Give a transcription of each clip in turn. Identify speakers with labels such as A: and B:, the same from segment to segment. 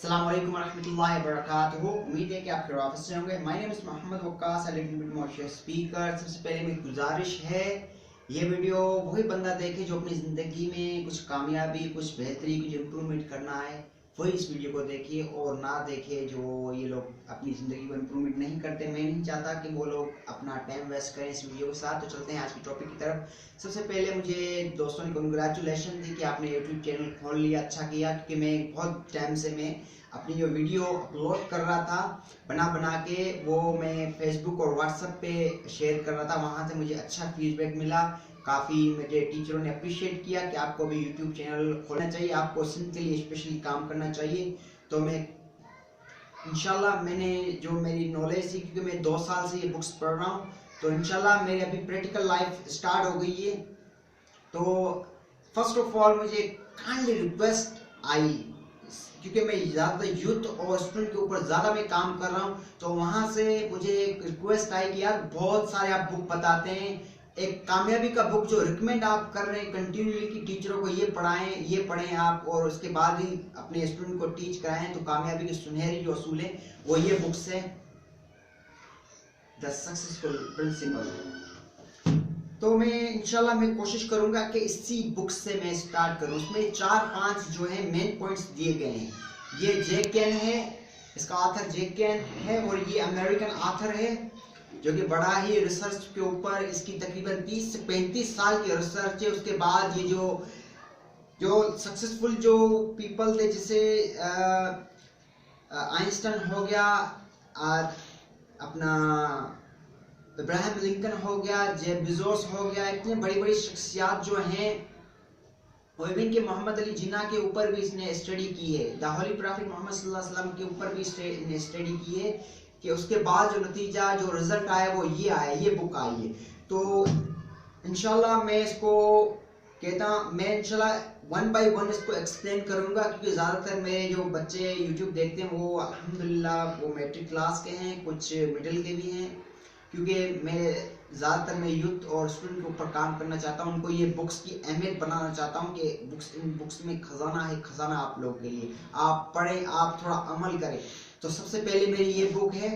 A: अस्सलाम वालेकुम रहमतुल्लाहि व बरकातुहू। उम्मीद है कि आप खैरियत से होंगे। My name is Mohammad Waqqas, a little bit more speaker. सबसे पहले मेरी गुजारिश है, ये वीडियो वही बंदा देखे जो अपनी ज़िंदगी में कुछ कामयाबी, कुछ बेहतरी, कुछ इम्प्रूवमेंट करना है, वही इस वीडियो को देखिए और ना देखे जो ये लोग अपनी ज़िंदगी को इम्प्रूवमेंट नहीं करते। मैं नहीं चाहता कि वो लोग अपना टाइम वेस्ट करें इस वीडियो के साथ। तो चलते हैं आज की टॉपिक की तरफ। सबसे पहले मुझे दोस्तों ने कंग्रेचुलेशन दी कि आपने यूट्यूब चैनल खोल लिया, अच्छा किया, क्योंकि मैं बहुत टाइम से मैं अपनी जो वीडियो अपलोड कर रहा था बना के वो मैं फेसबुक और व्हाट्सएप पे शेयर कर रहा था। वहाँ से मुझे अच्छा फीडबैक मिला, काफ़ी मुझे टीचरों ने अप्रिशिएट किया कि आपको भी यूट्यूब चैनल खोलना चाहिए, आपको सिंध के लिए स्पेशली काम करना चाहिए। तो मैं इंशाल्लाह मैंने जो मेरी नॉलेज थी, क्योंकि मैं 2 साल से ये बुक्स पढ़ रहा हूँ, तो इंशाल्लाह मेरी अभी प्रैक्टिकल लाइफ स्टार्ट हो गई है। तो फर्स्ट ऑफ ऑल मुझे काइंडली रिक्वेस्ट आई, क्योंकि मैं ज़्यादा यूथ और स्टूडेंट के ऊपर ज़्यादा मैं काम कर रहा हूँ, तो वहाँ से मुझे एक रिक्वेस्ट आई कि यार बहुत सारे आप बुक बताते हैं, एक कामयाबी का बुक जो रिकमेंड आप कर रहे हैं कंटिन्यूली कि टीचरों को ये पढ़ाएं, ये पढ़ें आप, और उसके बाद ही अपने स्टूडेंट को टीच कराएं, तो कामयाबी के सुनहरी जो असूल है वो ये बुक्स है, द सक्सेसफुल प्रिंसिपल। तो मैं इंशाल्लाह मैं कोशिश करूंगा कि इसी बुक से मैं स्टार्ट करूं। उसमें 4-5 जो है मेन पॉइंट्स दिए गए हैं। ये जैक कैन है, इसका ऑथर जैक कैन है, और ये अमेरिकन ऑथर है जो कि बड़ा ही रिसर्च के ऊपर, इसकी तकरीबन 30 से 35 साल की रिसर्च है। उसके बाद ये जो सक्सेसफुल जो पीपल थे, जैसे आइंस्टाइन हो गया, अपना इब्राहिम लिंकन हो गया, जेफ बेजोस हो गया, इतने बड़ी बड़ी शख्सियात जो हैं, और इवन के मोहम्मद अली जिन्ना के ऊपर भी इसने स्टडी की है, द होली प्रॉफिट मोहम्मद सल्लल्लाहु अलैहि वसल्लम के ऊपर भी इसने स्टडी की है, कि उसके बाद जो नतीजा जो रिजल्ट आया वो ये आया, ये बुक आई है। तो इंशाल्लाह मैं इसको कहता, मैं इंशाल्लाह 1 बाय 1 इसको एक्सप्लेन करूंगा, क्योंकि ज़्यादातर मेरे जो बच्चे यूट्यूब देखते हैं वो अल्हम्दुलिल्लाह वो मैट्रिक क्लास के हैं, कुछ मिडिल के भी हैं, क्योंकि मैं ज़्यादातर मैं यूथ और स्टूडेंट के ऊपर काम करना चाहता हूँ, उनको ये बुक्स की अहमियत बनाना चाहता हूँ कि इन बुक्स में खजाना है, खजाना आप लोगों के लिए, आप पढ़ें, आप थोड़ा अमल करें। तो सबसे पहले मेरी ये बुक है,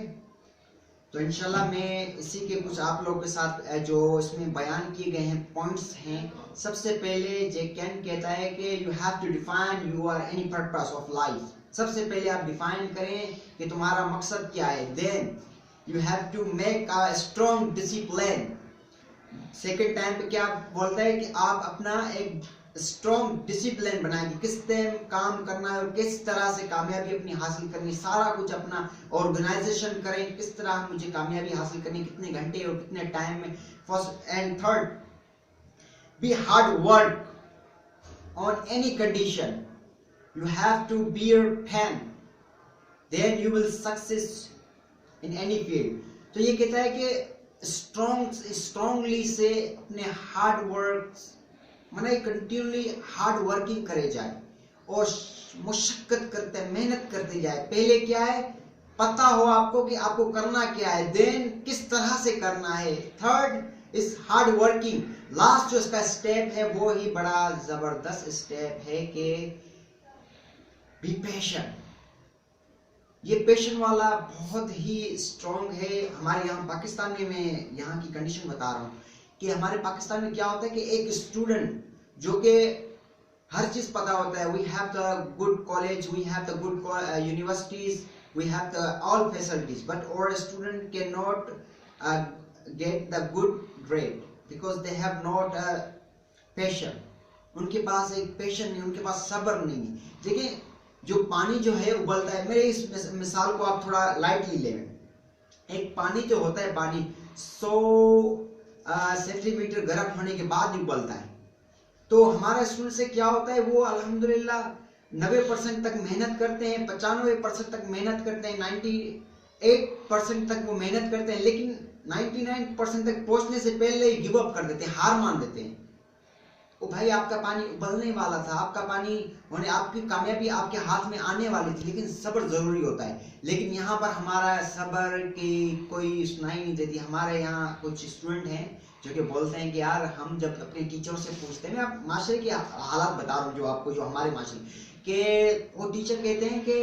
A: तो इंशाल्लाह मैं इसी के कुछ आप लोगों के साथ जो इसमें बयान किए गए हैं पॉइंट्स हैं। सबसे पहले जैक कैन कहता है कि you have to define your any purpose of life. सबसे पहले आप डिफाइन करें कि तुम्हारा मकसद क्या है। Then you have to make a strong discipline। Second time पे क्या बोलता है कि आप अपना एक स्ट्रॉन्ग डिसिप्लिन बनाएंगे, किस टाइम काम करना है और किस तरह से कामयाबी अपनी हासिल करनी, सारा कुछ अपना ऑर्गेनाइजेशन करें, किस तरह मुझे कामयाबी हासिल करनी, कितने घंटे और कितने टाइम में। First and third, be hard work on any condition, you have to bear pain, then you will success in any field. तो ये कहता है कि स्ट्रॉन्गली से अपने हार्ड वर्क माने कंटिन्यूली हार्ड वर्किंग करे जाए और मुशक्कत करते मेहनत करते जाए। पहले क्या है, पता हो आपको कि आपको करना क्या है, देन किस तरह से करना है, third is hard working. Last जो इसका स्टेप है वो ही बड़ा जबरदस्त स्टेप है कि बी पेशेंट। ये पेशेंट वाला बहुत ही स्ट्रॉन्ग है। हमारे यहाँ पाकिस्तान में, मैं यहाँ की कंडीशन बता रहा हूँ कि हमारे पाकिस्तान में क्या होता है कि एक स्टूडेंट जो कि हर चीज पता होता है, we have the good college, we have the good universities, we have the all facilities, but और student can not get the good grade because they have not patient. उनके पास एक पेशेंट नहीं, उनके पास सब्र नहीं है। देखिए, जो पानी जो है उबलता है, मेरे इस मिसाल को आप थोड़ा लाइटली लें। एक पानी जो होता है, पानी 100 सेंटीमीटर गर्म होने के बाद उबलता है। तो हमारा स्टूडेंट से क्या होता है, वो अल्हम्दुलिल्लाह 90% तक मेहनत करते हैं, 95% तक मेहनत करते हैं, 98% तक वो मेहनत करते हैं, लेकिन 99% तक पहुंचने से पहले ही गिव अप कर देते हैं, हार मान देते हैं। ओ भाई, आपका पानी उबलने वाला था, आपका पानी होने, आपकी कामयाबी आपके हाथ में आने वाली थी, लेकिन सब्र जरूरी होता है। लेकिन यहाँ पर हमारा सब्र की कोई सुनाई नहीं देती। हमारे यहाँ कुछ स्टूडेंट हैं जो कि बोलते हैं कि यार हम जब अपने टीचरों से पूछते हैं, मैं आप माशरे की हालात बता रहा हूँ जो आपको, जो हमारे माशरे कि वो टीचर कहते हैं कि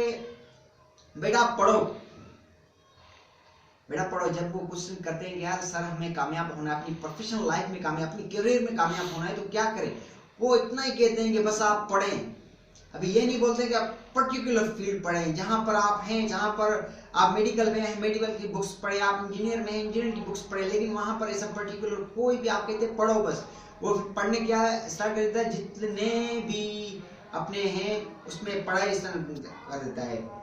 A: बेटा पढ़ो, बेटा पढ़ो। जब वो क्वेश्चन करते हैं कि यार सर हमें कामयाब होना है, अपनी प्रोफेशनल लाइफ में कामयाब, अपनी करियर में कामयाब होना है तो क्या करें, वो इतना ही कहते हैं कि बस आप पढ़ें। अभी ये नहीं बोलते कि आप पर्टिकुलर फील्ड पढ़ें, जहां पर आप हैं, जहां पर आप मेडिकल में हैं मेडिकल की बुक्स पढ़े, आप इंजीनियर में हैं इंजीनियर की बुक्स पढ़े, लेकिन वहां पर ऐसा पर्टिकुलर कोई भी आप कहते पढ़ो बस। वो पढ़ने क्या स्टार्ट कर देता है, जितने भी अपने हैं उसमें पढ़ाई स्टार्ट कर देता है।